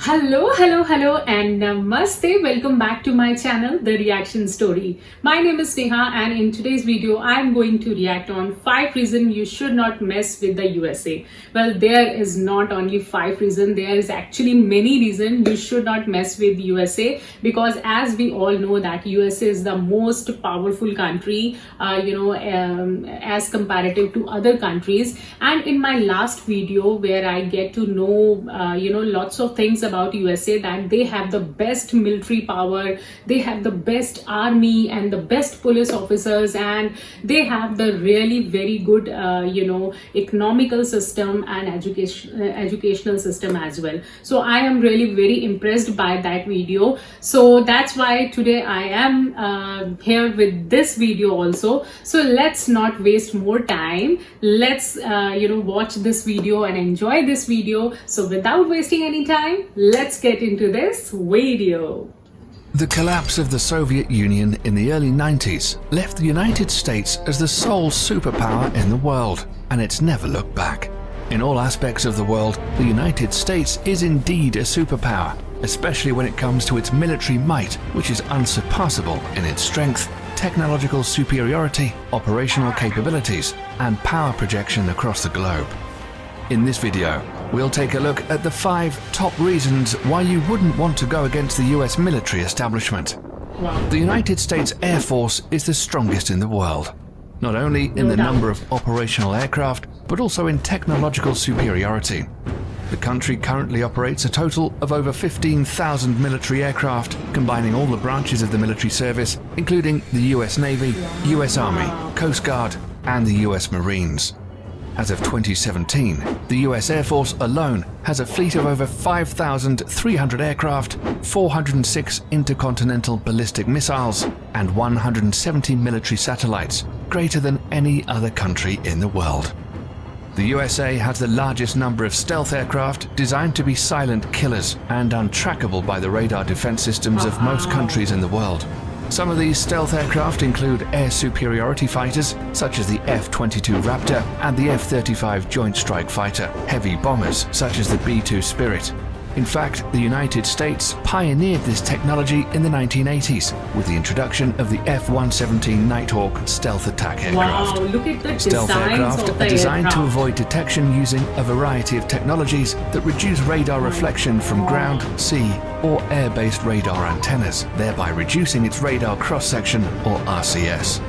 Hello, and namaste. Welcome back to my channel, The Reaction Story. My name is Neha, and in today's video, I'm going to react on 5 reasons you should not mess with the USA. Well, there is not only 5 reasons, there is actually many reasons you should not mess with USA, because as we all know that USA is the most powerful country, as comparative to other countries. And in my last video where I get to know, lots of things about USA, that they have the best military power, they have the best army and the best police officers, and they have the really very good economical system and educational system as well. So I am really very impressed by that video. So that's why today I am here with this video also. So let's not waste more time. Let's watch this video and enjoy this video. So without wasting any time, let's get into this video. The collapse of the Soviet Union in the early 90s left the United States as the sole superpower in the world, and it's never looked back. In all aspects of the world, the United States is indeed a superpower, especially when it comes to its military might, which is unsurpassable in its strength, technological superiority, operational capabilities, and power projection across the globe. In this video, we'll take a look at the 5 top reasons why you wouldn't want to go against the US military establishment. Wow. The United States Air Force is the strongest in the world, not only in the number of operational aircraft, but also in technological superiority. The country currently operates a total of over 15,000 military aircraft, combining all the branches of the military service, including the US Navy, US Army, Coast Guard, and the US Marines. As of 2017, the US Air Force alone has a fleet of over 5,300 aircraft, 406 intercontinental ballistic missiles, and 170 military satellites, greater than any other country in the world. The USA has the largest number of stealth aircraft designed to be silent killers and untrackable by the radar defense systems of most countries in the world. Some of these stealth aircraft include air superiority fighters, such as the F-22 Raptor and the F-35 Joint Strike Fighter, heavy bombers, such as the B-2 Spirit. In fact, the United States pioneered this technology in the 1980s with the introduction of the F-117 Nighthawk stealth attack aircraft. Wow, look at the Stealth aircraft of the are designed to aircraft. avoid detection using a variety of technologies that reduce radar reflection from ground, sea, or air-based radar antennas, thereby reducing its radar cross-section, or RCS.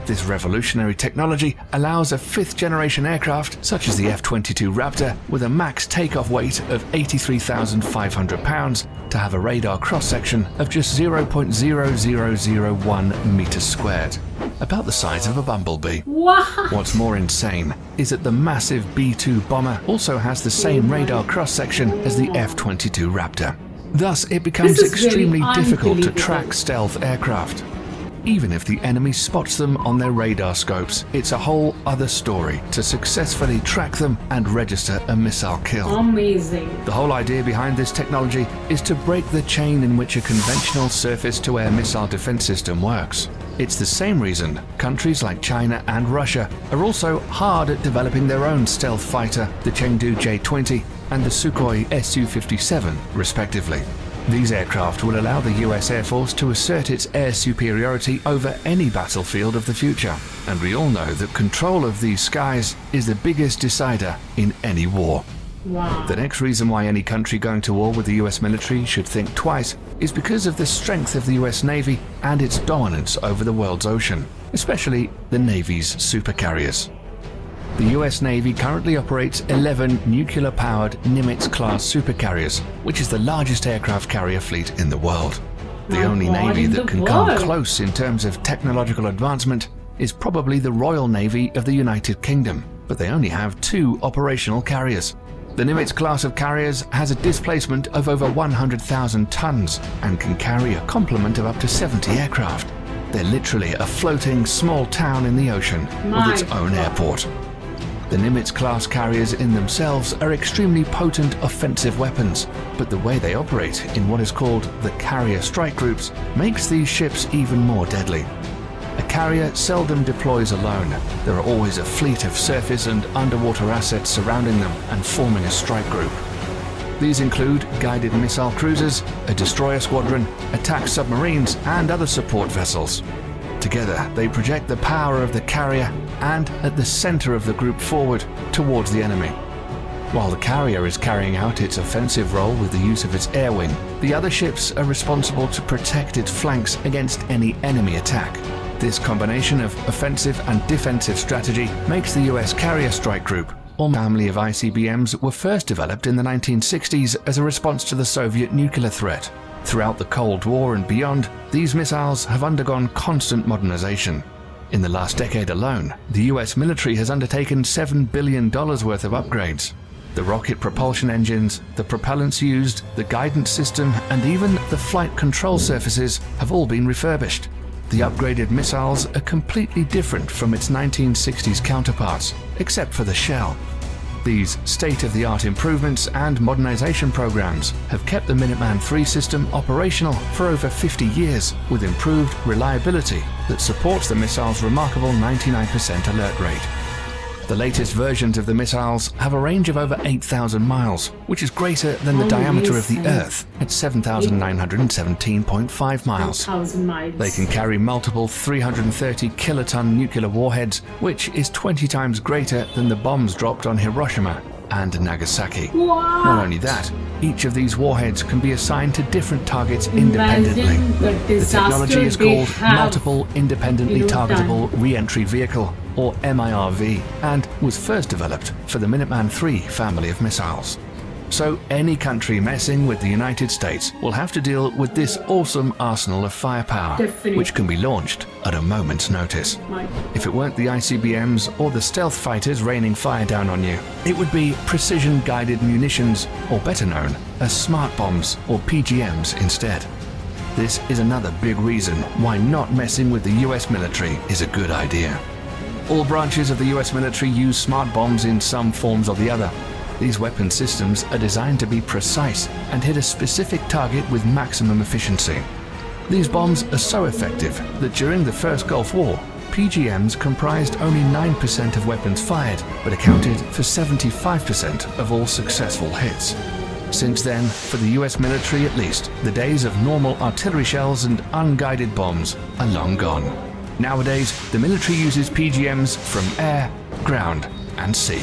This revolutionary technology allows a 5th-generation aircraft, such as the F-22 Raptor, with a max takeoff weight of 83,500 pounds, to have a radar cross-section of just 0.0001 meters squared, about the size of a bumblebee. Wow. What's more insane is that the massive B-2 bomber also has the same radar cross-section as the F-22 Raptor. Thus, it becomes This is extremely really difficult to unbelievable. track stealth aircraft. Even if the enemy spots them on their radar scopes, it's a whole other story to successfully track them and register a missile kill. Amazing. The whole idea behind this technology is to break the chain in which a conventional surface-to-air missile defense system works. It's the same reason countries like China and Russia are also hard at developing their own stealth fighter, the Chengdu J-20 and the Sukhoi Su-57, respectively. These aircraft will allow the US Air Force to assert its air superiority over any battlefield of the future, and we all know that control of these skies is the biggest decider in any war. Wow. The next reason why any country going to war with the US military should think twice is because of the strength of the US Navy and its dominance over the world's ocean, especially the Navy's supercarriers. The US Navy currently operates 11 nuclear-powered Nimitz-class supercarriers, which is the largest aircraft carrier fleet in the world. The My only God, navy in that the can come world. close in terms of technological advancement is probably the Royal Navy of the United Kingdom, but they only have 2 operational carriers. The Nimitz class of carriers has a displacement of over 100,000 tons and can carry a complement of up to 70 aircraft. They're literally a floating small town in the ocean My with its own God. airport. The Nimitz-class carriers in themselves are extremely potent offensive weapons, but the way they operate in what is called the carrier strike groups makes these ships even more deadly. A carrier seldom deploys alone. There are always a fleet of surface and underwater assets surrounding them and forming a strike group. These include guided missile cruisers, a destroyer squadron, attack submarines, and other support vessels. Together, they project the power of the carrier and at the center of the group forward towards the enemy. While the carrier is carrying out its offensive role with the use of its air wing, the other ships are responsible to protect its flanks against any enemy attack. This combination of offensive and defensive strategy makes the US Carrier Strike Group, or family of ICBMs, were first developed in the 1960s as a response to the Soviet nuclear threat. Throughout the Cold War and beyond, these missiles have undergone constant modernization. In the last decade alone, the US military has undertaken $7 billion worth of upgrades. The rocket propulsion engines, the propellants used, the guidance system, and even the flight control surfaces have all been refurbished. The upgraded missiles are completely different from its 1960s counterparts, except for the shell. These state-of-the-art improvements and modernization programs have kept the Minuteman III system operational for over 50 years with improved reliability that supports the missile's remarkable 99% alert rate. The latest versions of the missiles have a range of over 8,000 miles, which is greater than the diameter of the Earth at 7,917.5 miles. They can carry multiple 330 kiloton nuclear warheads, which is 20 times greater than the bombs dropped on Hiroshima and Nagasaki. Wow. Not only that, each of these warheads can be assigned to different targets independently. The technology is called Multiple Independently Targetable Re-Entry Vehicle, or MIRV, and was first developed for the Minuteman III family of missiles. So any country messing with the United States will have to deal with this awesome arsenal of firepower, which can be launched at a moment's notice. If it weren't the ICBMs or the stealth fighters raining fire down on you, it would be precision-guided munitions, or better known as smart bombs or PGMs instead. This is another big reason why not messing with the US military is a good idea. All branches of the US military use smart bombs in some forms or the other. These weapon systems are designed to be precise and hit a specific target with maximum efficiency. These bombs are so effective that during the First Gulf War, PGMs comprised only 9% of weapons fired, but accounted for 75% of all successful hits. Since then, for the US military at least, the days of normal artillery shells and unguided bombs are long gone. Nowadays, the military uses PGMs from air, ground, and sea.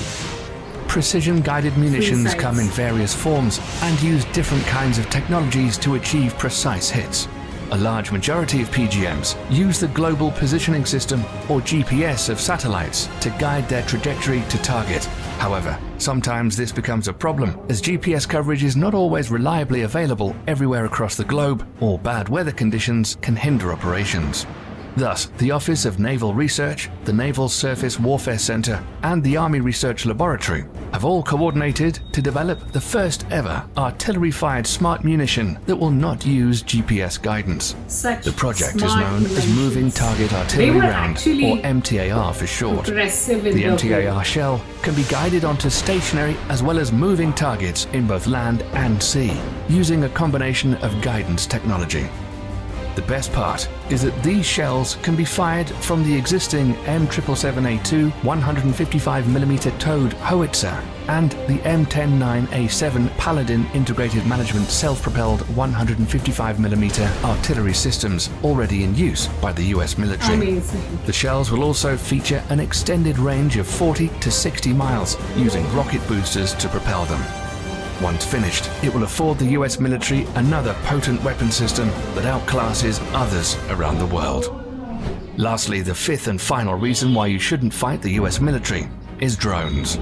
Precision-guided munitions come in various forms and use different kinds of technologies to achieve precise hits. A large majority of PGMs use the Global Positioning System, or GPS, of satellites to guide their trajectory to target. However, sometimes this becomes a problem, as GPS coverage is not always reliably available everywhere across the globe, or bad weather conditions can hinder operations. Thus, the Office of Naval Research, the Naval Surface Warfare Center, and the Army Research Laboratory have all coordinated to develop the first ever artillery-fired smart munition that will not use GPS guidance. The project is known as Moving Target Artillery Round, or MTAR for short. The MTAR shell can be guided onto stationary as well as moving targets in both land and sea, using a combination of guidance technology. The best part is that these shells can be fired from the existing M777A2 155mm towed howitzer and the M109A7 Paladin Integrated Management self-propelled 155mm artillery systems already in use by the US military. Amazing. The shells will also feature an extended range of 40 to 60 miles using rocket boosters to propel them. Once finished, it will afford the US military another potent weapon system that outclasses others around the world. Lastly, the fifth and final reason why you shouldn't fight the US military is drones.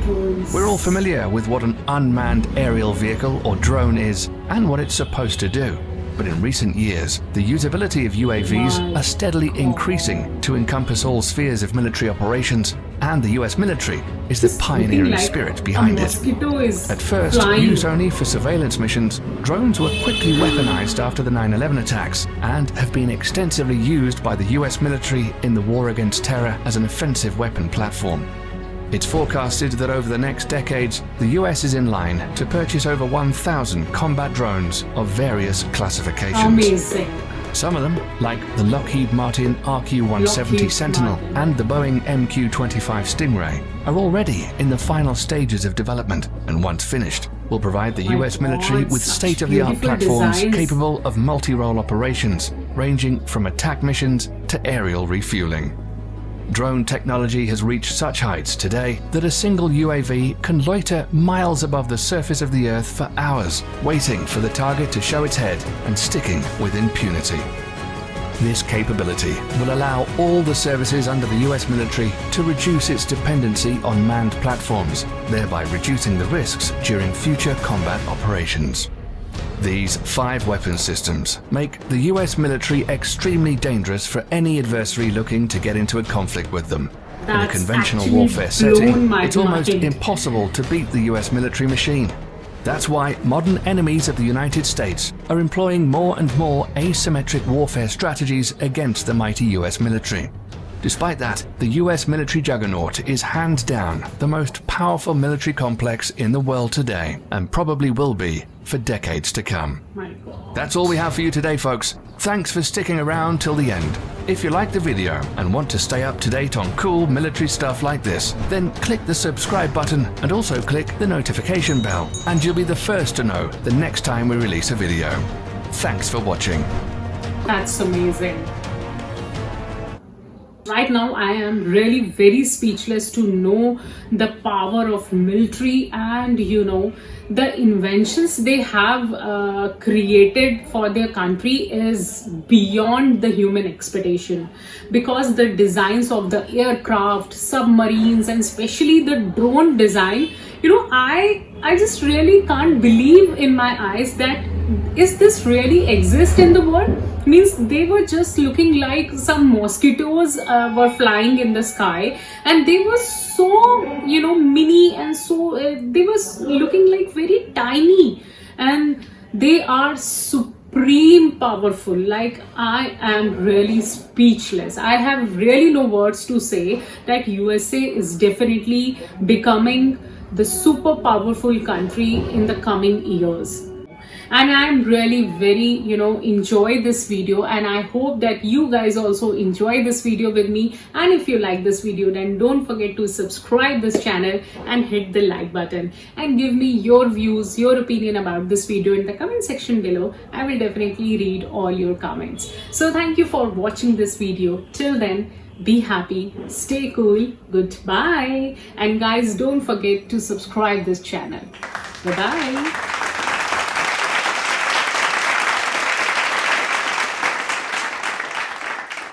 We're all familiar with what an unmanned aerial vehicle or drone is and what it's supposed to do. But in recent years, the usability of UAVs are steadily increasing to encompass all spheres of military operations, and the US military is the pioneering spirit behind it. At first, used only for surveillance missions, drones were quickly weaponized after the 9/11 attacks and have been extensively used by the US military in the war against terror as an offensive weapon platform. It's forecasted that over the next decades, the US is in line to purchase over 1,000 combat drones of various classifications. Amazing. Some of them, like the Lockheed Martin RQ-170 Sentinel and the Boeing MQ-25 Stingray, are already in the final stages of development, and once finished, will provide the US military with state-of-the-art platforms capable of multi-role operations, ranging from attack missions to aerial refueling. Drone technology has reached such heights today that a single UAV can loiter miles above the surface of the Earth for hours, waiting for the target to show its head and sticking with impunity. This capability will allow all the services under the US military to reduce its dependency on manned platforms, thereby reducing the risks during future combat operations. These 5 weapon systems make the US military extremely dangerous for any adversary looking to get into a conflict with them. In a conventional warfare setting, it's almost impossible to beat the US military machine. That's why modern enemies of the United States are employing more and more asymmetric warfare strategies against the mighty US military. Despite that, the US military juggernaut is hands down the most powerful military complex in the world today, and probably will be for decades to come. That's all we have for you today, folks. Thanks for sticking around till the end. If you liked the video and want to stay up to date on cool military stuff like this, then click the subscribe button and also click the notification bell, and you'll be the first to know the next time we release a video. Thanks for watching. That's amazing. Right now, I am really very speechless to know the power of military and, the inventions they have created for their country is beyond the human expectation, because the designs of the aircraft, submarines, and especially the drone design, I just really can't believe in my eyes that is this really exist in the world. Means they were just looking like some mosquitoes were flying in the sky, and they were so mini, and so they were looking like very tiny, and they are supreme powerful. Like, I am really speechless. I have really no words to say that USA is definitely becoming the super powerful country in the coming years. And I'm really very enjoy this video, and I hope that you guys also enjoy this video with me. And if you like this video, then don't forget to subscribe this channel and hit the like button, and give me your views, your opinion about this video in the comment section below. I will definitely read all your comments. So thank you for watching this video. Till then, be happy, stay cool, goodbye, and guys, don't forget to subscribe this channel. Bye bye.